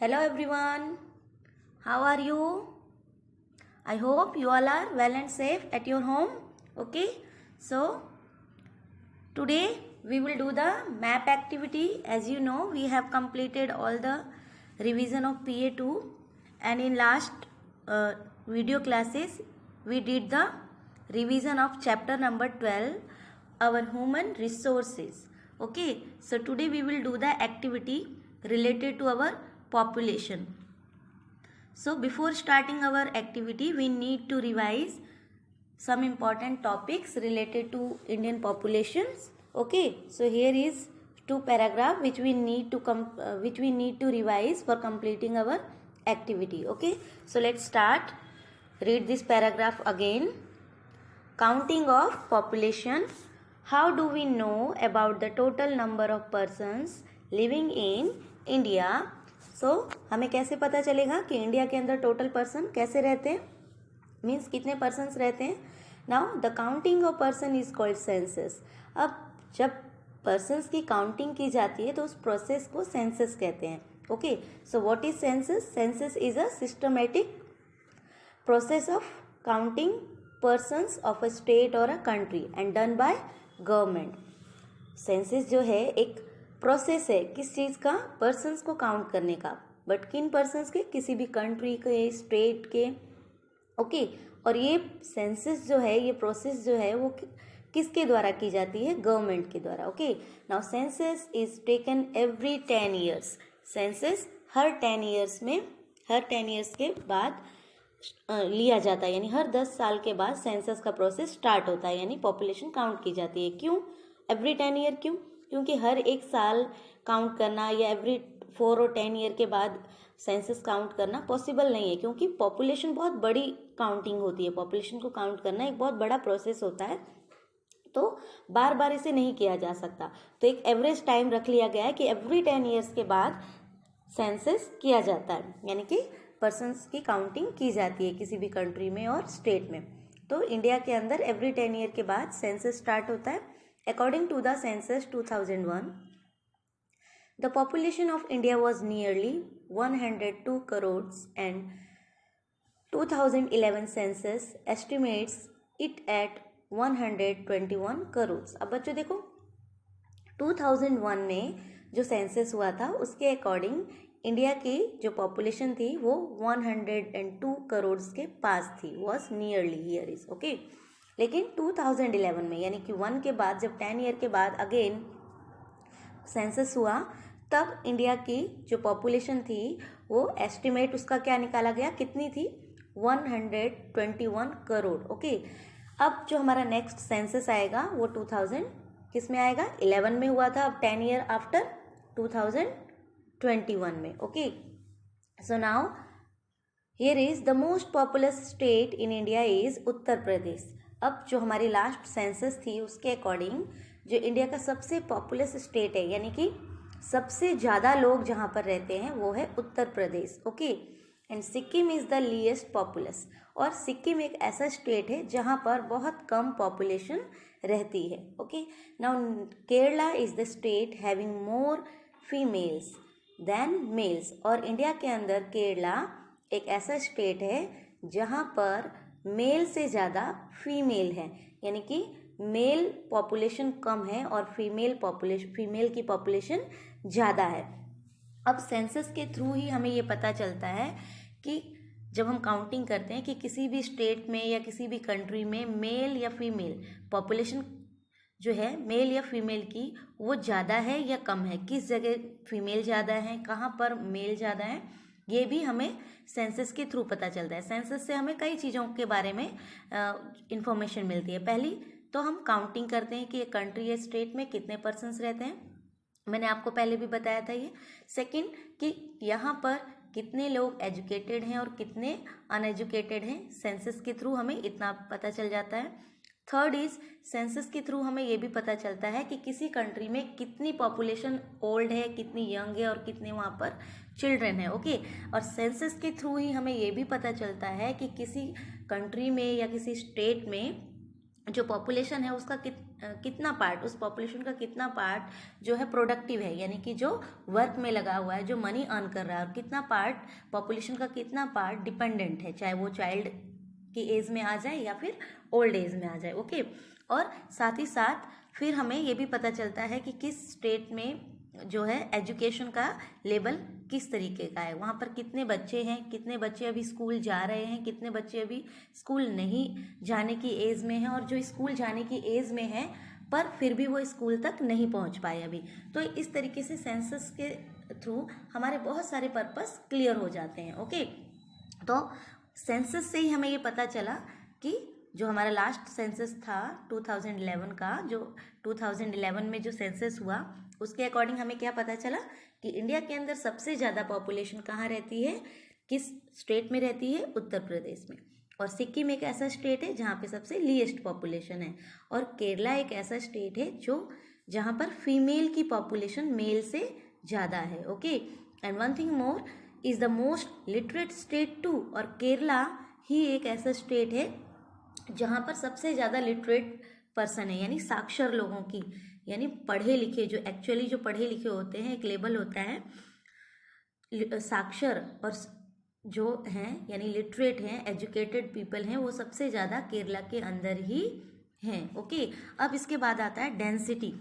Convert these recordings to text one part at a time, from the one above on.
Hello everyone, how are you? I hope you all are well and safe at your home. Okay, so today we will do the map activity. As you know, we have completed all the revision of PA2, and in last video classes we did the revision of chapter number 12, our human resources. Okay, so today we will do the activity related to our population. So before starting our activity, we need to revise some important topics related to Indian populations. Okay, so here is two paragraph which we need to revise for completing our activity. Okay, so let's start. Read this paragraph again. Counting of population. How do we know about the total number of persons living in India? So हमें कैसे पता चलेगा कि India के अंदर total person कैसे रहते हैं, मीन्स कितने पर्सन्स रहते हैं. Now the counting of person is called census. अब जब पर्सन्स की काउंटिंग की जाती है तो उस प्रोसेस को सेंसस कहते हैं. Okay, so what is census? Census is a systematic process of counting persons of a state or a country and done by government. Census जो है एक प्रोसेस है किस चीज़ का? पर्सन्स को काउंट करने का. बट किन पर्सन्स के? किसी भी कंट्री के, स्टेट के. ओके, और ये सेंसस जो है, ये प्रोसेस जो है वो किसके द्वारा की जाती है? गवर्नमेंट के द्वारा. Okay, now census is taken every 10 years. Census her 10 years में, हर 10 ईयर्स के बाद लिया जाता है, यानी हर 10 साल के बाद सेंसस का प्रोसेस स्टार्ट होता है, यानी पॉपुलेशन काउंट की जाती है. क्यों एवरी 10 ईयर? क्यों? क्योंकि हर एक साल काउंट करना या एवरी 4 और 10 ईयर के बाद सेंसस काउंट करना पॉसिबल नहीं है, क्योंकि पॉपुलेशन बहुत बड़ी काउंटिंग होती है. पॉपुलेशन को काउंट करना एक बहुत बड़ा प्रोसेस होता है, तो बार बार इसे नहीं किया जा सकता. तो एक एवरेज टाइम रख लिया गया है कि एवरी 10 ईयर्स के बाद सेंसस किया जाता है, यानी कि पर्सन्स की काउंटिंग की जाती है किसी भी कंट्री में और स्टेट में. तो इंडिया के अंदर एवरी 10 ईयर के बाद सेंसस स्टार्ट होता है. According to the census 2001, the population of India was nearly 102 crore and 2011 census estimates it at 121 crore. अब बच्चों देखो, 2001 में जो सेंसस हुआ था उसके अकॉर्डिंग इंडिया की जो पॉपुलेशन थी वो 102 करोड़ के पास थी, was nearly here is. Okay, लेकिन 2011 में, यानी कि 1 के बाद जब 10 ईयर के बाद अगेन सेंसस हुआ, तब इंडिया की जो पॉपुलेशन थी वो एस्टिमेट उसका क्या निकाला गया, कितनी थी? 121 करोड़. ओके, अब जो हमारा नेक्स्ट सेंसस आएगा वो 2000 किस में आएगा? 11 में हुआ था. अब 10 ईयर आफ्टर 2021 में. Okay, so now here is the most populous state in India is Uttar Pradesh. अब जो हमारी लास्ट सेंसस थी उसके अकॉर्डिंग जो इंडिया का सबसे पॉपुलस स्टेट है, यानी कि सबसे ज़्यादा लोग जहाँ पर रहते हैं वो है Uttar Pradesh. Okay, and Sikkim is the least populous. और सिक्किम एक ऐसा स्टेट है जहाँ पर बहुत कम पॉपुलेशन रहती है. Okay, now Kerala is the state having more females than males. और इंडिया के अंदर केरला एक ऐसा स्टेट है जहाँ पर मेल से ज़्यादा फीमेल है, यानी कि मेल पॉपुलेशन कम है और फीमेल की पॉपुलेशन ज़्यादा है. अब सेंसस के थ्रू ही हमें ये पता चलता है कि जब हम काउंटिंग करते हैं कि किसी भी स्टेट में या किसी भी कंट्री में मेल या फीमेल पॉपुलेशन जो है, मेल या फीमेल की, वो ज़्यादा है या कम है, किस जगह फीमेल ज़्यादा है, कहाँ पर मेल ज़्यादा है, ये भी हमें सेंसस के थ्रू पता चलता है. सेंसस से हमें कई चीज़ों के बारे में इंफॉर्मेशन मिलती है. पहली तो हम काउंटिंग करते हैं कि एक कंट्री या स्टेट में कितने पर्सन्स रहते हैं, मैंने आपको पहले भी बताया था ये. सेकंड कि यहाँ पर कितने लोग एजुकेटेड हैं और कितने अनएजुकेटेड हैं, सेंसस के थ्रू हमें इतना पता चल जाता है. थर्ड इज सेंसस के थ्रू हमें ये भी पता चलता है कि किसी कंट्री में कितनी पॉपुलेशन ओल्ड है, कितनी यंग है और कितने वहाँ पर चिल्ड्रन है. ओके, और सेंसस के थ्रू ही हमें ये भी पता चलता है कि किसी कंट्री में या किसी स्टेट में जो पॉपुलेशन है उसका कितना पार्ट, उस पॉपुलेशन का कितना पार्ट जो है प्रोडक्टिव है, यानी कि जो वर्क में लगा हुआ है, जो मनी अर्न कर रहा है, और कितना पार्ट पॉपुलेशन का कितना पार्ट डिपेंडेंट है, चाहे वो चाइल्ड की एज में आ जाए या फिर ओल्ड एज में आ जाए। ओके, और साथ ही साथ फिर हमें ये भी पता चलता है कि किस स्टेट में जो है एजुकेशन का लेवल किस तरीके का है, वहाँ पर कितने बच्चे हैं, कितने बच्चे अभी स्कूल जा रहे हैं, कितने बच्चे अभी स्कूल नहीं जाने की एज में हैं, और जो स्कूल जाने की एज में है पर फिर भी वो स्कूल तक नहीं पहुँच पाए अभी। तो इस तरीके से सेंसस के थ्रू हमारे बहुत सारे पर्पस क्लियर हो जाते हैं। ओके, तो सेंसस से ही हमें ये पता चला कि जो हमारा लास्ट सेंसस था 2011 का, जो 2011 में जो सेंसस हुआ उसके अकॉर्डिंग हमें क्या पता चला कि इंडिया के अंदर सबसे ज़्यादा पॉपुलेशन कहाँ रहती है, किस स्टेट में रहती है, उत्तर प्रदेश में। और सिक्किम एक ऐसा स्टेट है जहाँ पे सबसे लीस्ट पॉपुलेशन है, और केरला एक ऐसा स्टेट है जो जहाँ पर फीमेल की पॉपुलेशन मेल से ज़्यादा है। Okay, and one thing more, is the most literate state too, और केरला ही एक ऐसा स्टेट है जहाँ पर सबसे ज़्यादा लिटरेट पर्सन है, यानी साक्षर लोगों की, यानी पढ़े लिखे, जो एक्चुअली जो पढ़े लिखे होते हैं, एक लेबल होता है साक्षर, और जो हैं यानी लिटरेट हैं, एजुकेटेड पीपल हैं, वो सबसे ज़्यादा केरला के अंदर ही हैं। ओके, अब इसके बाद आता है डेंसिटी,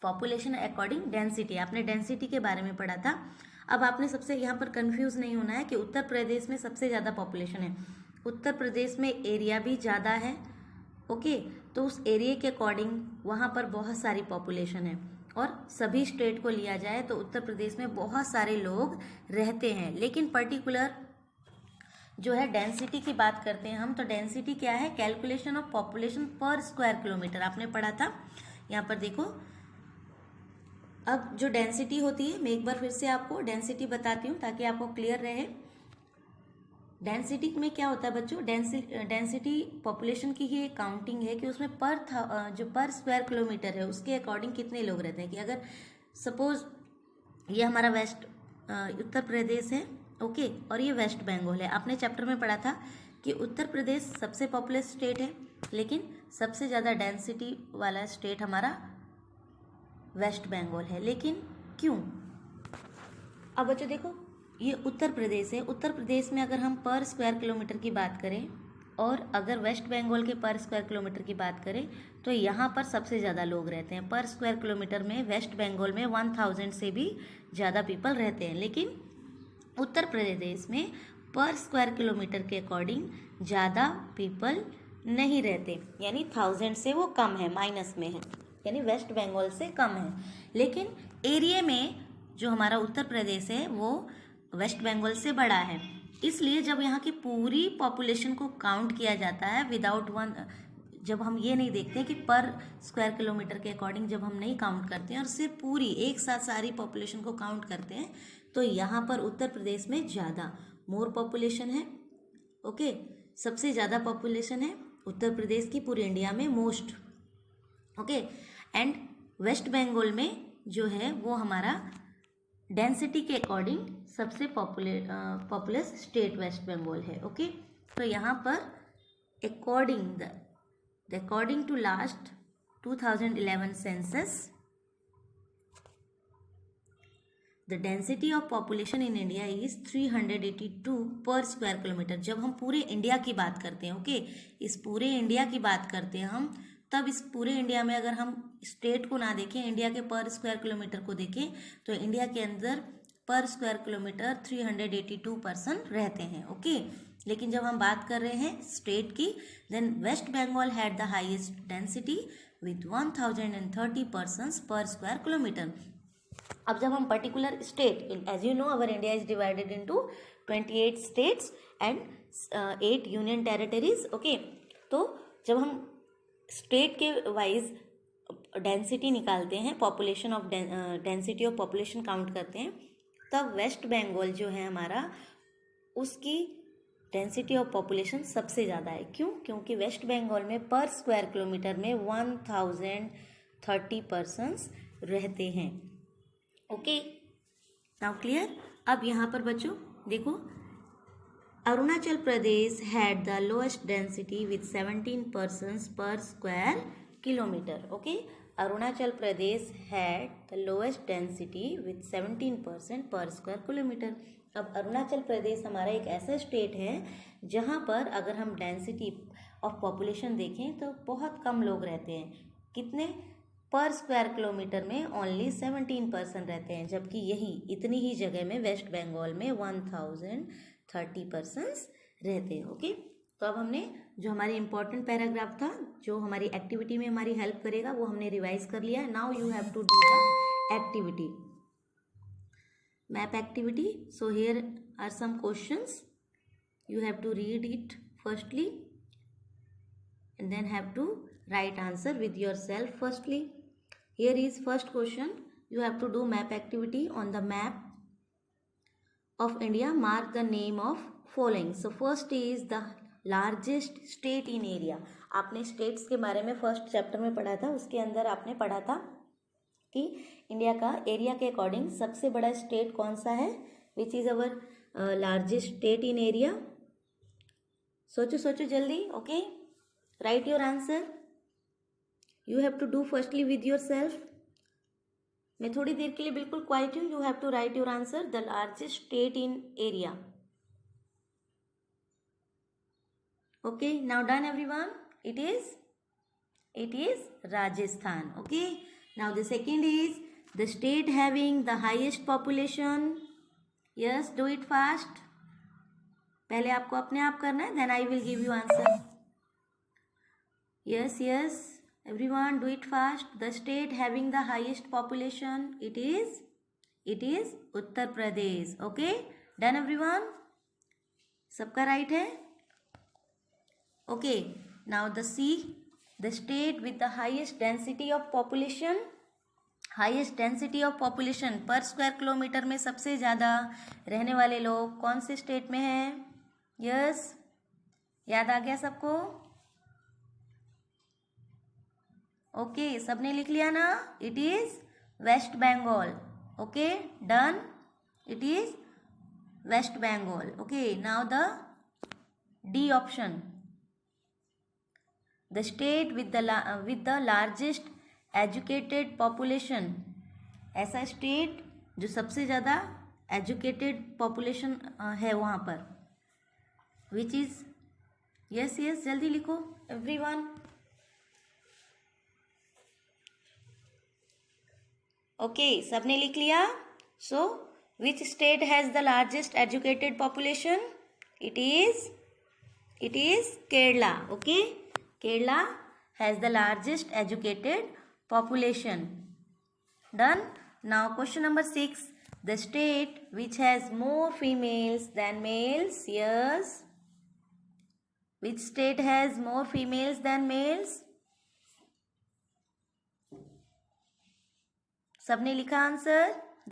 पॉपुलेशन अकॉर्डिंग डेंसिटी। आपने डेंसिटी के बारे में पढ़ा था। अब आपने सबसे यहाँ पर कंफ्यूज नहीं होना है कि उत्तर प्रदेश में सबसे ज़्यादा पॉपुलेशन है, उत्तर प्रदेश में एरिया भी ज़्यादा है। ओके, तो उस एरिया के अकॉर्डिंग वहाँ पर बहुत सारी पॉपुलेशन है, और सभी स्टेट को लिया जाए तो उत्तर प्रदेश में बहुत सारे लोग रहते हैं। लेकिन पर्टिकुलर जो है डेंसिटी की बात करते हैं हम, तो डेंसिटी क्या है, कैलकुलेशन ऑफ पॉपुलेशन पर स्क्वायर किलोमीटर, आपने पढ़ा था। यहाँ पर देखो, अब जो डेंसिटी होती है, मैं एक बार फिर से आपको डेंसिटी बताती हूँ ताकि आपको क्लियर रहे। डेंसिटी में क्या होता है बच्चों, डेंसिटी पॉपुलेशन की ही एक काउंटिंग है कि उसमें जो पर स्क्वायर किलोमीटर है उसके अकॉर्डिंग कितने लोग रहते हैं। कि अगर सपोज ये हमारा उत्तर प्रदेश है, ओके, और ये वेस्ट बंगाल है। आपने चैप्टर में पढ़ा था कि उत्तर प्रदेश सबसे पॉपुलस स्टेट है, लेकिन सबसे ज़्यादा डेंसिटी वाला स्टेट हमारा वेस्ट बंगाल है। लेकिन क्यों? अब बच्चों देखो, ये उत्तर प्रदेश है, उत्तर प्रदेश में अगर हम पर स्क्वायर किलोमीटर की बात करें और अगर वेस्ट बंगाल के पर स्क्वायर किलोमीटर की बात करें तो यहाँ पर सबसे ज़्यादा लोग रहते हैं। पर स्क्वायर किलोमीटर में वेस्ट बंगाल में 1000 से भी ज़्यादा पीपल रहते हैं, लेकिन उत्तर प्रदेश में पर स्क्वायर किलोमीटर के अकॉर्डिंग ज़्यादा पीपल नहीं रहते, यानी 1000 से वो कम है, माइनस में है, यानी वेस्ट बंगाल से कम है। लेकिन एरिया में जो हमारा उत्तर प्रदेश है वो वेस्ट बंगाल से बड़ा है, इसलिए जब यहाँ की पूरी पॉपुलेशन को काउंट किया जाता है विदाउट वन, जब हम ये नहीं देखते कि पर स्क्वायर किलोमीटर के अकॉर्डिंग जब हम नहीं काउंट करते हैं और सिर्फ पूरी एक साथ सारी पॉपुलेशन को काउंट करते हैं, तो यहाँ पर उत्तर प्रदेश में ज़्यादा मोर पॉपुलेशन है। ओके, सबसे ज़्यादा पॉपुलेशन है उत्तर प्रदेश की पूरे इंडिया में, most. Okay, and West Bengal में जो है वो हमारा डेंसिटी के अकॉर्डिंग सबसे पॉपुलस स्टेट वेस्ट बंगाल है। ओके, तो यहाँ पर according to last 2011 census, the density of population in India is 382 per square kilometre. जब हम पूरे इंडिया की बात करते हैं, ओके, इस पूरे इंडिया की बात करते हैं हम, तब इस पूरे इंडिया में अगर हम स्टेट को ना देखें, इंडिया के पर स्क्वायर किलोमीटर को देखें, तो इंडिया के अंदर पर स्क्वायर किलोमीटर 382 पर्सन रहते हैं। ओके, लेकिन जब हम बात कर रहे हैं स्टेट की, then West Bengal had the highest density with 1030 persons per square kilometre. अब जब हम particular state, as you know our India is divided into 28 states and 8 union territories. Okay, तो जब हम स्टेट के वाइज डेंसिटी निकालते हैं, population of density of population count करते हैं, तब वेस्ट बंगाल जो है हमारा, उसकी डेंसिटी ऑफ पॉपुलेशन सबसे ज़्यादा है। क्यों? क्योंकि वेस्ट बंगाल में पर स्क्वायर किलोमीटर में 1030 पर्सन्स रहते हैं। Okay, now clear. अब यहाँ पर बच्चों देखो, Arunachal Pradesh had the lowest density with 17 persons per square kilometer. Okay, Arunachal Pradesh had the lowest density with 17% per square kilometer. अब अरुणाचल प्रदेश हमारा एक ऐसा स्टेट है जहाँ पर अगर हम डेंसिटी ऑफ पॉपुलेशन देखें तो बहुत कम लोग रहते हैं. कितने? पर स्क्वायर किलोमीटर में ओनली 17% रहते हैं, जबकि यही इतनी ही जगह में वेस्ट बंगाल में 1030% रहते हैं. ओके, तो अब हमने जो हमारी इंपॉर्टेंट पैराग्राफ था जो हमारी एक्टिविटी में हमारी हेल्प करेगा वो हमने रिवाइज कर लिया. Now you have to do the activity, map activity. So here are some questions. You have to read it firstly and then have to write answer with yourself firstly. Here is first question. You have to do map activity. On the map of India, mark the name of following. So first is the largest state in area. आपने states के बारे में first chapter में पढ़ा था, उसके अंदर आपने पढ़ा था कि इंडिया का एरिया के अकॉर्डिंग सबसे बड़ा स्टेट कौन सा है. Which is our largest state in area. सोचो सोचो जल्दी. Okay, write your answer. You have to do firstly with yourself. मैं थोड़ी देर के लिए बिल्कुल क्वाइट हूँ. You have to write your answer. The largest state in area. Okay, now done everyone. It is Rajasthan. Okay, now the second is the state having the highest population. Yes, do it fast. पहले आपको अपने आप करना है, then I will give you answer. Yes, everyone do it fast. The state having the highest population, it is Uttar Pradesh. Okay, done everyone. सबका right है. Okay, now the C, the state with the highest density of population. Highest density of population पर square kilometre में सबसे ज़्यादा रहने वाले लोग कौन से स्टेट में हैं? यस, याद आ गया सबको? ओके, सबने लिख लिया ना? It is West Bengal. Okay, done. It is West Bengal. Okay, now the D option, the state with the largest educated population. ऐसा स्टेट जो सबसे ज़्यादा एजुकेटेड पॉपुलेशन है वहाँ पर. Which is? यस, जल्दी लिखो एवरीवन. ओके, सबने लिख लिया. So which state has the largest educated population? It is Kerala. Okay, Kerala has the largest educated population. Done. Now question number 6, the state which has more females than males. Yes, which state has more females than males? सबने लिखा answer.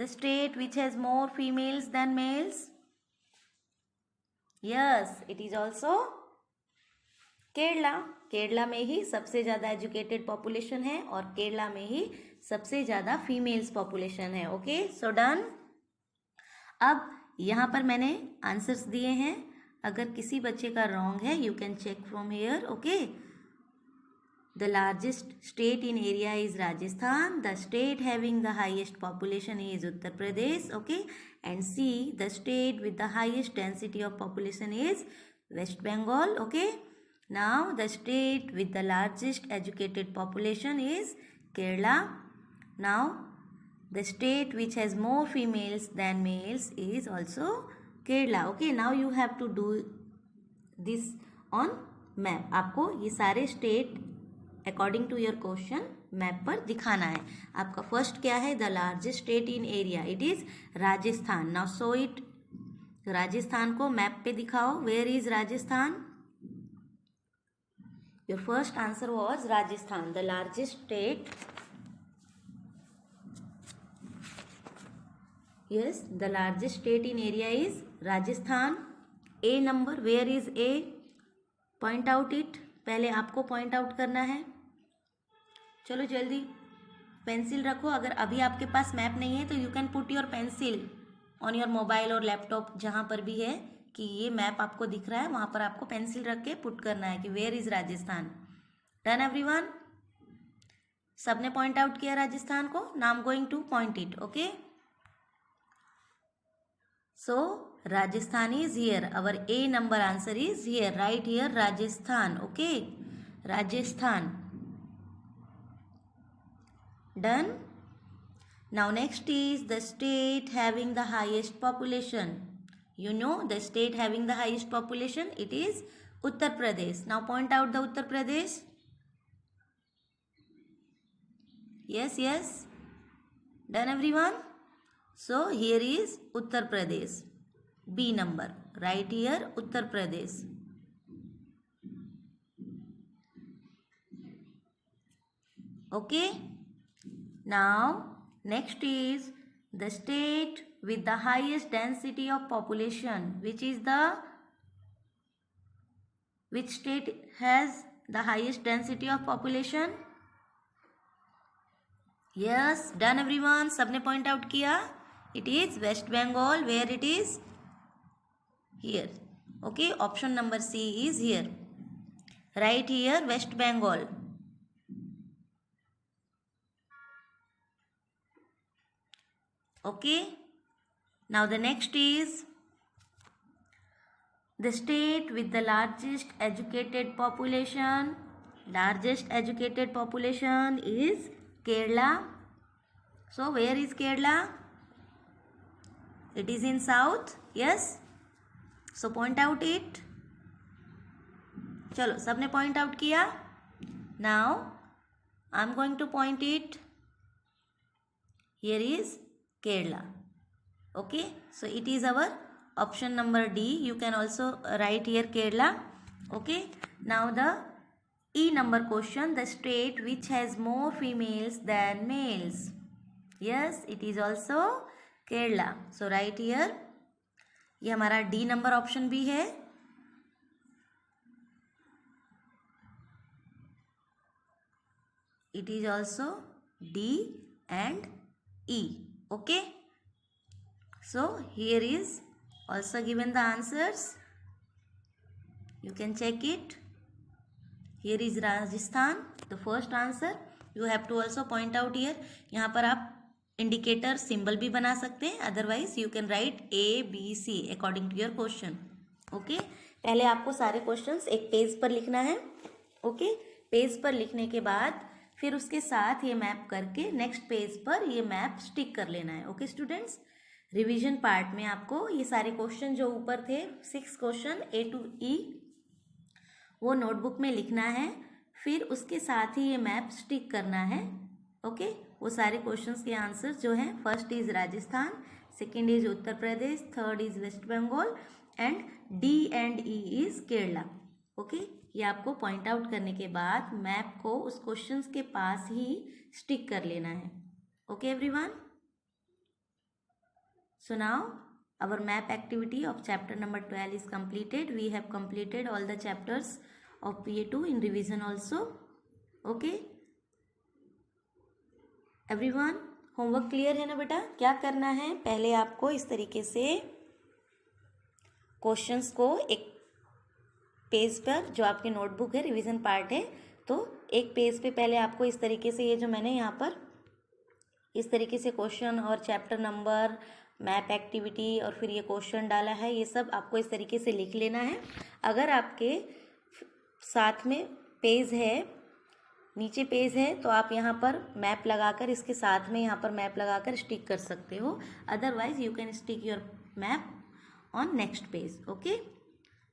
The state which has more females than males. Yes, it is also Kerala. Kerala में ही सबसे ज़्यादा educated population है और केरला में ही सबसे ज़्यादा फीमेल्स पॉपुलेशन है. Okay, so done. अब यहाँ पर मैंने आंसर्स दिए हैं. अगर किसी बच्चे का रॉन्ग है you can check from here. Okay, the largest state in area is Rajasthan. The state having the highest population is Uttar Pradesh. Okay, and C, the state with the highest density of population is West Bengal. Okay, now the state with the largest educated population is Kerala. Now the state which has more females than males is also Kerala. Okay, now you have to do this on map. आपको ये सारे state according to your question map पर दिखाना है. आपका first क्या है? the largest state in area, it is Rajasthan. now show it. Rajasthan को map पे दिखाओ. where is Rajasthan? Your first answer was Rajasthan, the largest state. Yes, the largest state in area is Rajasthan. A number, where is A? Point out it. पहले आपको point out करना है. चलो जल्दी pencil रखो. अगर अभी आपके पास मैप नहीं है तो you can put your pencil on your mobile और लैपटॉप जहाँ पर भी है कि ये मैप आपको दिख रहा है वहाँ पर आपको पेंसिल रख के पुट करना है कि where is Rajasthan. Done everyone? सबने पॉइंट आउट किया राजस्थान को. Now I am going to point it. Okay, so Rajasthan is here. Our A number answer is here. Right here, Rajasthan. Okay, Rajasthan. Done. Now next is the state having the highest population. You know the state having the highest population. It is Uttar Pradesh. Now point out the Uttar Pradesh. Yes, yes. Done everyone? So here is Uttar Pradesh. B number. Right here, Uttar Pradesh. Okay. Now next is the state with the highest density of population. Which state has the highest density of population? Yes, done everyone. सबने point out किया. It is West Bengal. Where it is? Here. Okay, option number C is here. Right here, West Bengal. Okay, now the next is the state with the largest educated population. Largest educated population is Kerala. So where is Kerala? It is in south. Yes, so point out it. चलो सबने point out किया. Now I am going to point it. Here is Kerala. Okay, so it is our option number D. You can also write here Kerala. Okay, now the E number question, the state which has more females than males. Yes, it is also Kerala. So right here, ये हमारा D number option भी है. It is also D and E. Okay, so here is also given the answers. You can check it. Here is Rajasthan, the first answer. You have to also point out here. यहाँ पर आप indicator symbol भी बना सकते हैं. Otherwise you can write ABC according to your question. Okay, पहले आपको सारे क्वेश्चंस एक पेज पर लिखना है. ओके, पेज पर लिखने के बाद फिर उसके साथ ये मैप करके नेक्स्ट पेज पर ये मैप स्टिक कर लेना है. ओके स्टूडेंट्स, रिवीजन पार्ट में आपको ये सारे क्वेश्चन जो ऊपर थे 6 क्वेश्चन A to E वो नोटबुक में लिखना है. फिर उसके साथ ही ये मैप स्टिक करना है. ओके, वो सारे क्वेश्चंस के आंसर जो हैं, first is Rajasthan, second is Uttar Pradesh, third is West Bengal and D and E is Kerala. Okay, ये आपको पॉइंट आउट करने के बाद मैप को उस क्वेश्चंस के पास ही स्टिक कर लेना है. Okay everyone, so now our map activity of chapter number 12 is completed. We have completed all the chapters of PA2 in revision also. Okay everyone, homework clear है ना बेटा? क्या करना है, पहले आपको इस तरीके से क्वेश्चंस को एक पेज पर, जो आपकी नोटबुक है रिवीजन पार्ट है, तो एक पेज पे पहले आपको इस तरीके से, ये जो मैंने यहाँ पर इस तरीके से क्वेश्चन और चैप्टर नंबर, मैप एक्टिविटी और फिर ये क्वेश्चन डाला है, ये सब आपको इस तरीके से लिख लेना है. अगर आपके साथ में पेज है, नीचे पेज है, तो आप यहाँ पर मैप लगाकर, इसके साथ में यहाँ पर मैप लगाकर स्टिक कर सकते हो. Otherwise you can stick your map on next page. Okay,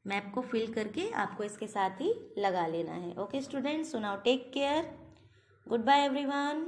map को फिल करके आपको इसके साथ ही लगा लेना है. Okay students, so now take care. Good bye everyone.